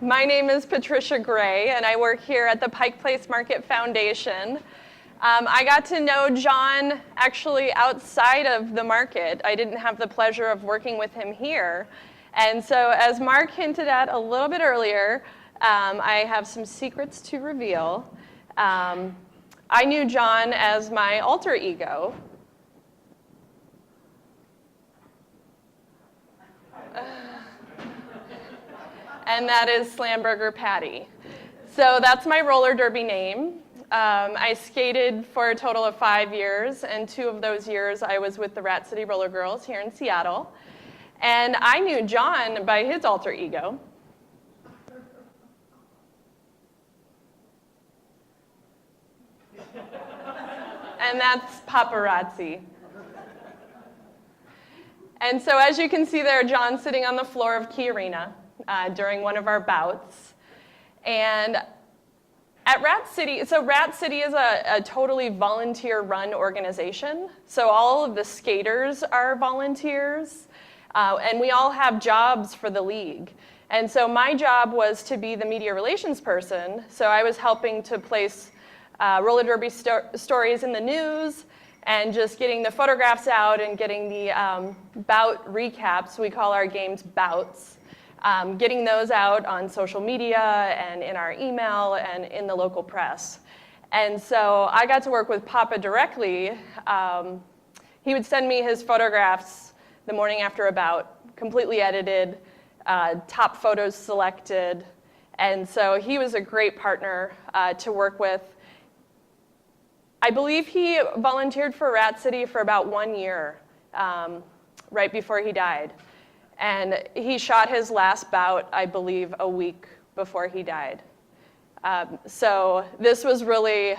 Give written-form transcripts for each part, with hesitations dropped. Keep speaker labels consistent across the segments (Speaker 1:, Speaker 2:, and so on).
Speaker 1: My name is Patricia Gray, and I work here at the Pike Place Market Foundation. I got to know John actually outside of the market. I didn't have the pleasure of working with him here. And so as Mark hinted at a little bit earlier, I have some secrets to reveal. I knew John as my alter ego. And that is Slamburger Patty. So that's my roller derby name. I skated for a total of 5 years, and 2 of those years I was with the Rat City Roller Girls here in Seattle. And I knew John by his alter ego. And that's paparazzi. And so as you can see there, John's sitting on the floor of Key Arena during one of our bouts. And at Rat City, so Rat City is a totally volunteer-run organization. So all of the skaters are volunteers, and we all have jobs for the league. And so my job was to be the media relations person. So I was helping to place roller derby stories in the news, and just getting the photographs out and getting the bout recaps. We call our games bouts. Getting those out on social media and in our email and in the local press. And so I got to work with Papa directly. He would send me his photographs the morning after a bout, completely edited, top photos selected. And so he was a great partner to work with. I believe he volunteered for Rat City for about 1 year, right before he died. And he shot his last bout, I believe, a week before he died. So this was really,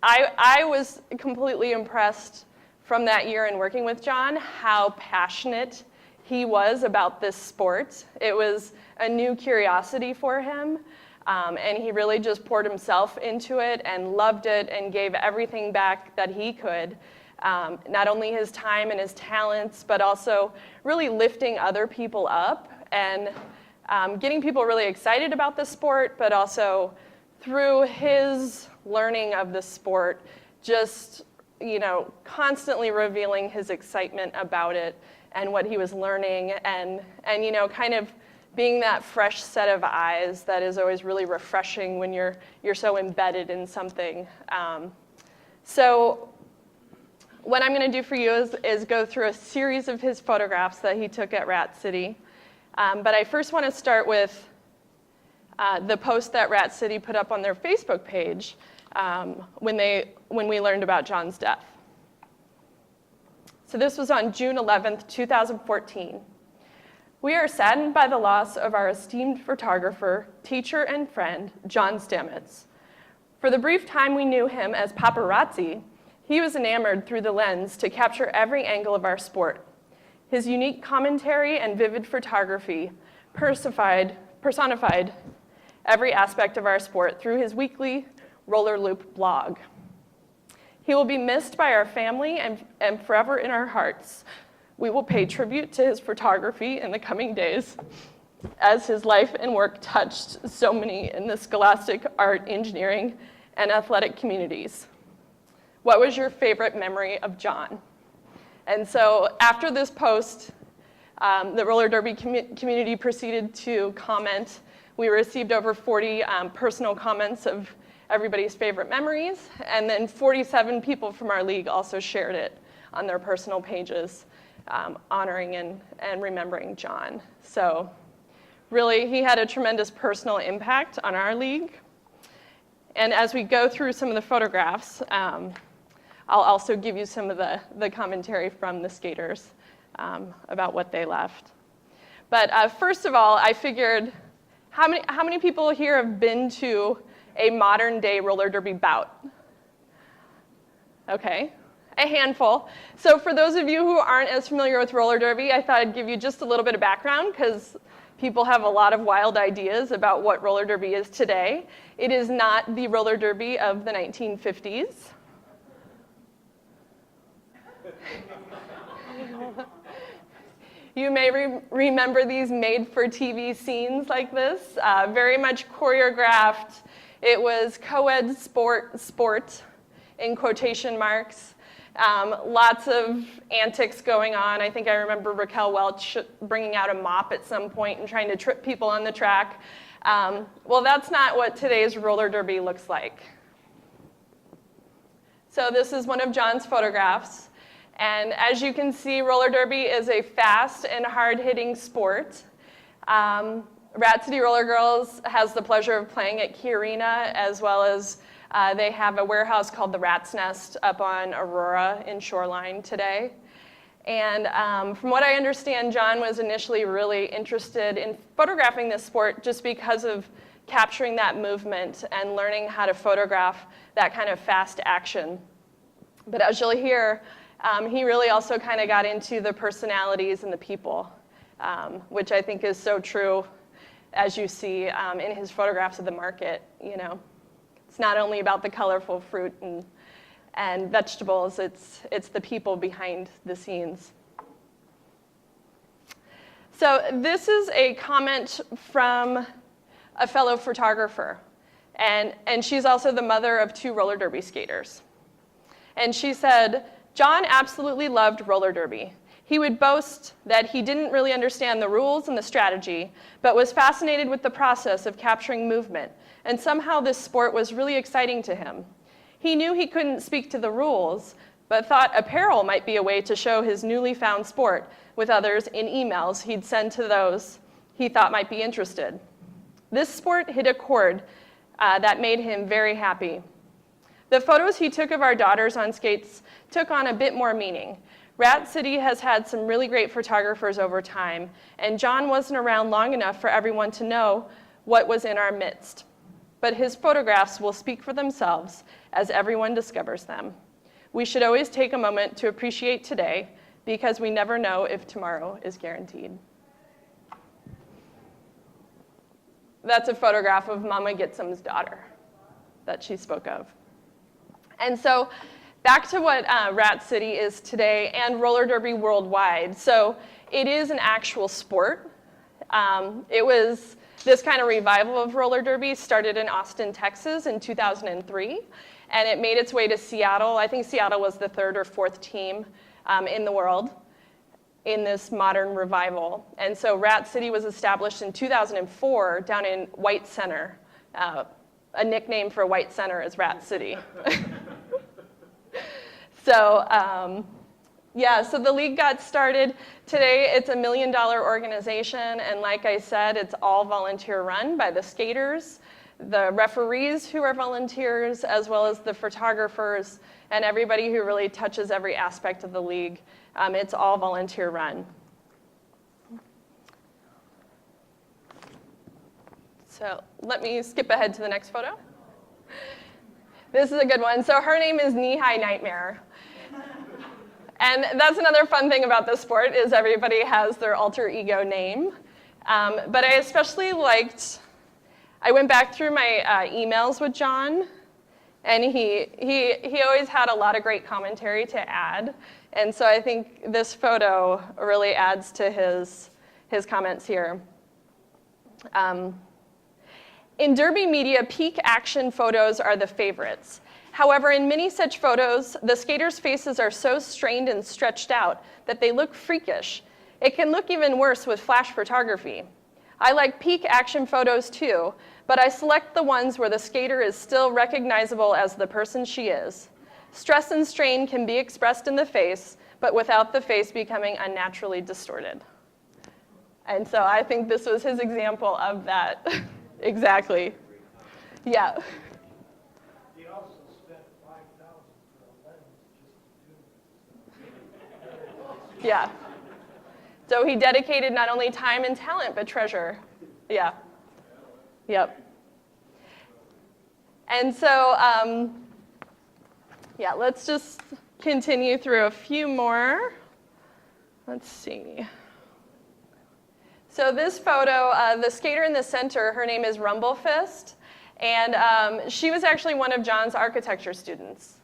Speaker 1: I was completely impressed from that year in working with John, how passionate he was about this sport. It was a new curiosity for him. And he really just poured himself into it and loved it and gave everything back that he could. Not only his time and his talents, but also really lifting other people up and getting people really excited about the sport, but also through his learning of the sport, just, constantly revealing his excitement about it and what he was learning and kind of being that fresh set of eyes that is always really refreshing when you're so embedded in something. So what I'm going to do for you is go through a series of his photographs that he took at Rat City. But I first want to start with the post that Rat City put up on their Facebook page when we learned about John's death. So this was on June 11th, 2014. We are saddened by the loss of our esteemed photographer, teacher, and friend, John Stamets. For the brief time we knew him as paparazzi, he was enamored through the lens to capture every angle of our sport. His unique commentary and vivid photography personified every aspect of our sport through his weekly Roller Loop blog. He will be missed by our family and forever in our hearts. We will pay tribute to his photography in the coming days, as his life and work touched so many in the scholastic, art, engineering, and athletic communities. What was your favorite memory of John? And so after this post, the roller derby community proceeded to comment. We received over 40 personal comments of everybody's favorite memories, and then 47 people from our league also shared it on their personal pages, honoring and remembering John. So really, he had a tremendous personal impact on our league. And as we go through some of the photographs, I'll also give you some of the commentary from the skaters about what they left. But first of all, I figured, how many people here have been to a modern day roller derby bout? Okay, a handful. So for those of you who aren't as familiar with roller derby, I thought I'd give you just a little bit of background because people have a lot of wild ideas about what roller derby is today. It is not the roller derby of the 1950s. You may remember these made-for-TV scenes like this, very much choreographed. It was co-ed sport in quotation marks. Lots of antics going on. I think I remember Raquel Welch bringing out a mop at some point and trying to trip people on the track. Well, that's not what today's roller derby looks like. So this is one of John's photographs. And as you can see, roller derby is a fast and hard-hitting sport. Rat City Roller Girls has the pleasure of playing at Key Arena, as well as they have a warehouse called the Rat's Nest up on Aurora in Shoreline today. And from what I understand, John was initially really interested in photographing this sport just because of capturing that movement and learning how to photograph that kind of fast action. But as you'll hear, he really also kind of got into the personalities and the people, which I think is so true, as you see in his photographs of the market. You know, it's not only about the colorful fruit and vegetables, it's the people behind the scenes. So this is a comment from a fellow photographer, and she's also the mother of 2 roller derby skaters. And she said, "John absolutely loved roller derby. He would boast that he didn't really understand the rules and the strategy, but was fascinated with the process of capturing movement, and somehow this sport was really exciting to him. He knew he couldn't speak to the rules, but thought apparel might be a way to show his newly found sport with others in emails he'd send to those he thought might be interested. This sport hit a chord that made him very happy. The photos he took of our daughters on skates took on a bit more meaning. Rat City has had some really great photographers over time, and John wasn't around long enough for everyone to know what was in our midst. But his photographs will speak for themselves as everyone discovers them. We should always take a moment to appreciate today, because we never know if tomorrow is guaranteed." That's a photograph of Mama Gitsum's daughter that she spoke of. And so back to what Rat City is today and roller derby worldwide. So it is an actual sport. This kind of revival of roller derby started in Austin, Texas in 2003, and it made its way to Seattle. I think Seattle was the 3rd or 4th team in the world in this modern revival. And so Rat City was established in 2004 down in White Center. A nickname for White Center is Rat City. So so the league got started. Today it's $1 million organization, and like I said, it's all volunteer run by the skaters, the referees who are volunteers, as well as the photographers and everybody who really touches every aspect of the league. It's all volunteer run. So let me skip ahead to the next photo. This is a good one. So her name is Knee High Nightmare. And that's another fun thing about this sport, is everybody has their alter ego name. But I especially I went back through my emails with John, and he always had a lot of great commentary to add. And so I think this photo really adds to his comments here. In derby media, peak action photos are the favorites. However, in many such photos, the skaters' faces are so strained and stretched out that they look freakish. It can look even worse with flash photography. I like peak action photos too, but I select the ones where the skater is still recognizable as the person she is. Stress and strain can be expressed in the face, but without the face becoming unnaturally distorted. And so I think this was his example of that. Exactly. Yeah.
Speaker 2: He also spent $5,000 for a lens just to do it.
Speaker 1: Yeah. So he dedicated not only time and talent, but treasure. Yeah. Yep. And so, let's just continue through a few more. Let's see. So this photo, the skater in the center, her name is Rumblefist, and she was actually one of John's architecture students.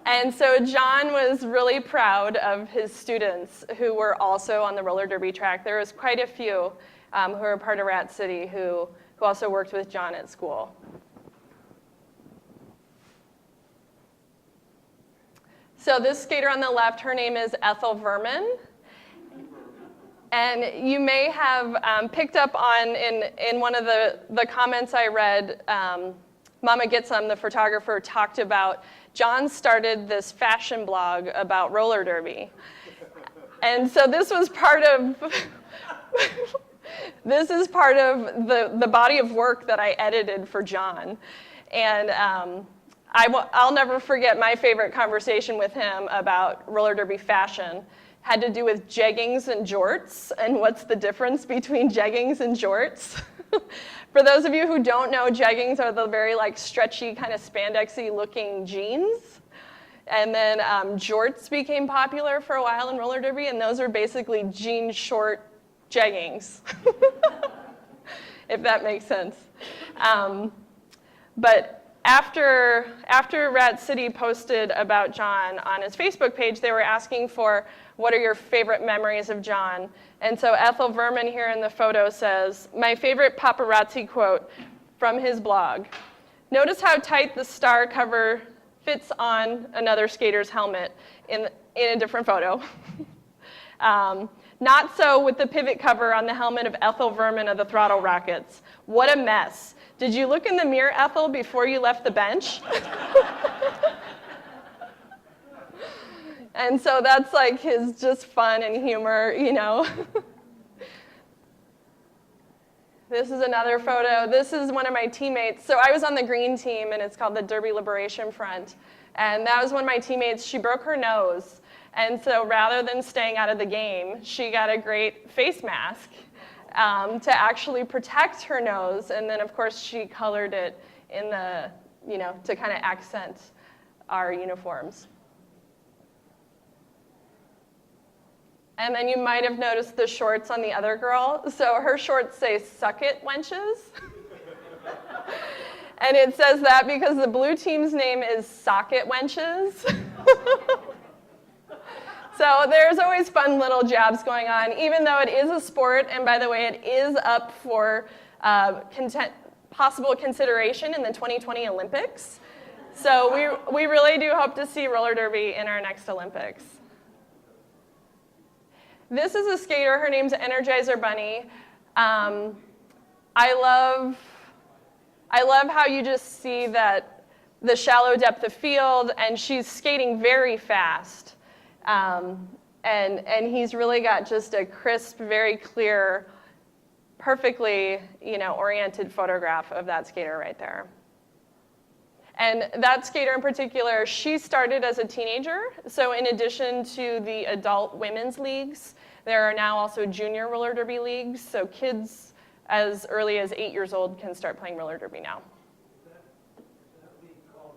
Speaker 1: And so John was really proud of his students who were also on the roller derby track. There was quite a few who were part of Rat City who also worked with John at school. So this skater on the left, her name is Ethel Verman. And you may have picked up on, in one of the comments I read, Mama Gitsum, the photographer, talked about John started this fashion blog about roller derby. And so this was part of, this is part of the body of work that I edited for John. And I'll never forget my favorite conversation with him about roller derby fashion. Had to do with jeggings and jorts, and what's the difference between jeggings and jorts. For those of you who don't know, jeggings are the very stretchy, kind of spandexy looking jeans. And then jorts became popular for a while in roller derby, and those are basically jean short jeggings, if that makes sense. But after Rat City posted about John on his Facebook page, they were asking for, what are your favorite memories of John? And so Ethel Verman here in the photo says, my favorite paparazzi quote from his blog, notice how tight the star cover fits on another skater's helmet in a different photo. Not so with the pivot cover on the helmet of Ethel Verman of the Throttle Rockets. What a mess. Did you look in the mirror, Ethel, before you left the bench? And so that's his just fun and humor, This is another photo. This is one of my teammates. So I was on the green team, and it's called the Derby Liberation Front. And that was one of my teammates. She broke her nose. And so rather than staying out of the game, she got a great face mask to actually protect her nose. And then, of course, she colored it in the, to kind of accent our uniforms. And then you might have noticed the shorts on the other girl. So her shorts say, "Suck it, wenches." And it says that because the blue team's name is Socket Wenches. So there's always fun little jabs going on, even though it is a sport. And by the way, it is up for possible consideration in the 2020 Olympics. So we really do hope to see roller derby in our next Olympics. This is a skater. Her name's Energizer Bunny. I love how you just see that the shallow depth of field, and she's skating very fast. And he's really got just a crisp, very clear, perfectly oriented photograph of that skater right there. And that skater in particular, she started as a teenager. So in addition to the adult women's leagues, there are now also junior roller derby leagues. So kids as early as 8 years old can start playing roller derby now.
Speaker 2: Is that league called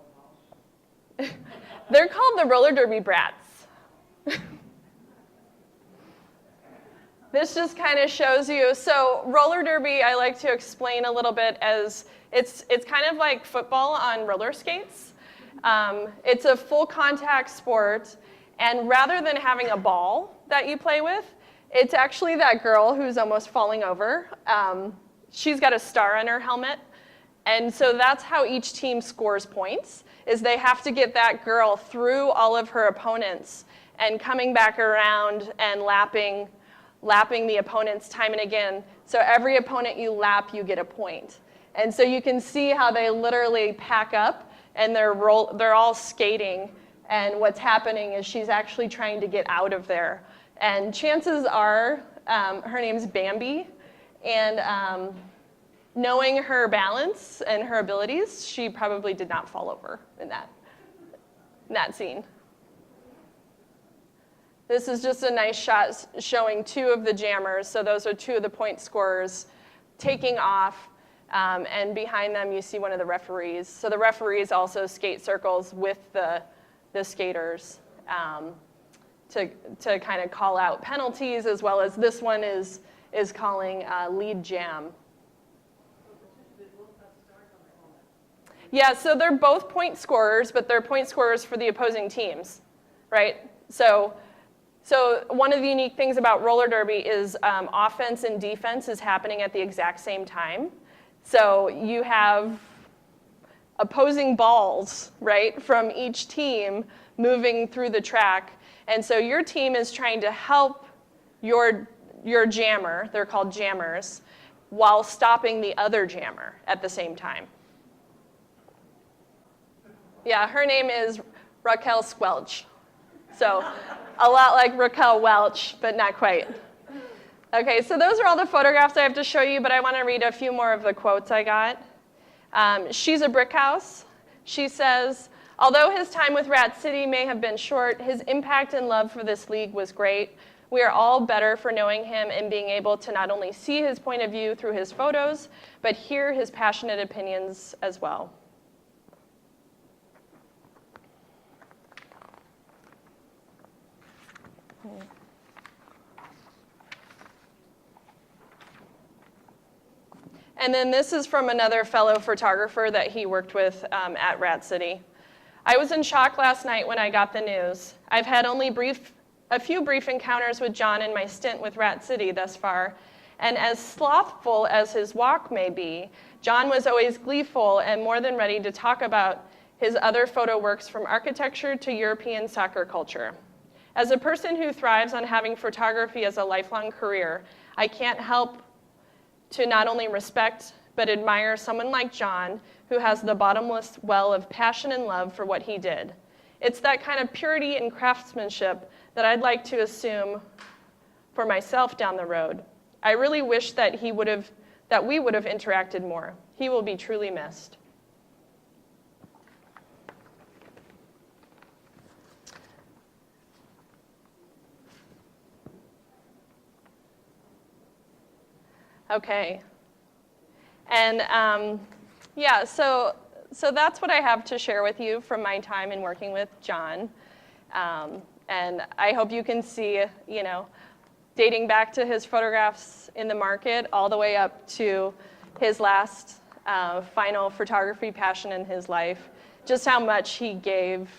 Speaker 2: Mouse?
Speaker 1: They're called the roller derby brats. This just kind of shows you. So roller derby, I like to explain a little bit as it's kind of like football on roller skates. It's a full contact sport, and rather than having a ball that you play with, it's actually that girl who's almost falling over. She's got a star on her helmet, and so that's how each team scores points, is they have to get that girl through all of her opponents and coming back around and lapping the opponents time and again. So every opponent you lap, you get a point. And so you can see how they literally pack up and they're all skating, and what's happening is she's actually trying to get out of there. And chances are, her name's Bambi, and knowing her balance and her abilities, she probably did not fall over in that scene. This is just a nice shot showing two of the jammers. So those are two of the point scorers taking off. And behind them, you see one of the referees. So the referees also skate circles with the skaters to kind of call out penalties, as well as this one is calling lead jam. Yeah, so they're both point scorers, but they're point scorers for the opposing teams, right? So one of the unique things about roller derby is offense and defense is happening at the exact same time. So you have opposing balls, right, from each team moving through the track. And so your team is trying to help your jammer, they're called jammers, while stopping the other jammer at the same time. Yeah, her name is Raquel Squelch. So a lot like Raquel Welch, but not quite. Okay, so those are all the photographs I have to show you, but I want to read a few more of the quotes I got. She's a brick house. She says, although his time with Rat City may have been short, his impact and love for this league was great. We are all better for knowing him and being able to not only see his point of view through his photos, but hear his passionate opinions as well. And then this is from another fellow photographer that he worked with at Rat City. I was in shock last night when I got the news. I've had only a few brief encounters with John in my stint with Rat City thus far, and as slothful as his walk may be, John was always gleeful and more than ready to talk about his other photo works from architecture to European soccer culture. As a person who thrives on having photography as a lifelong career, I can't help to not only respect but admire someone like John who has the bottomless well of passion and love for what he did. It's that kind of purity and craftsmanship that I'd like to assume for myself down the road. I really wish that we would have interacted more. He will be truly missed. Okay. And yeah, so that's what I have to share with you from my time in working with John. And I hope you can see, dating back to his photographs in the market all the way up to his last final photography passion in his life, just how much he gave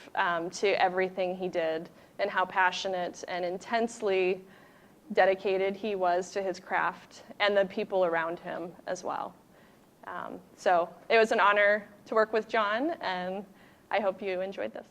Speaker 1: to everything he did and how passionate and intensely dedicated he was to his craft and the people around him as well. So it was an honor to work with John, and I hope you enjoyed this.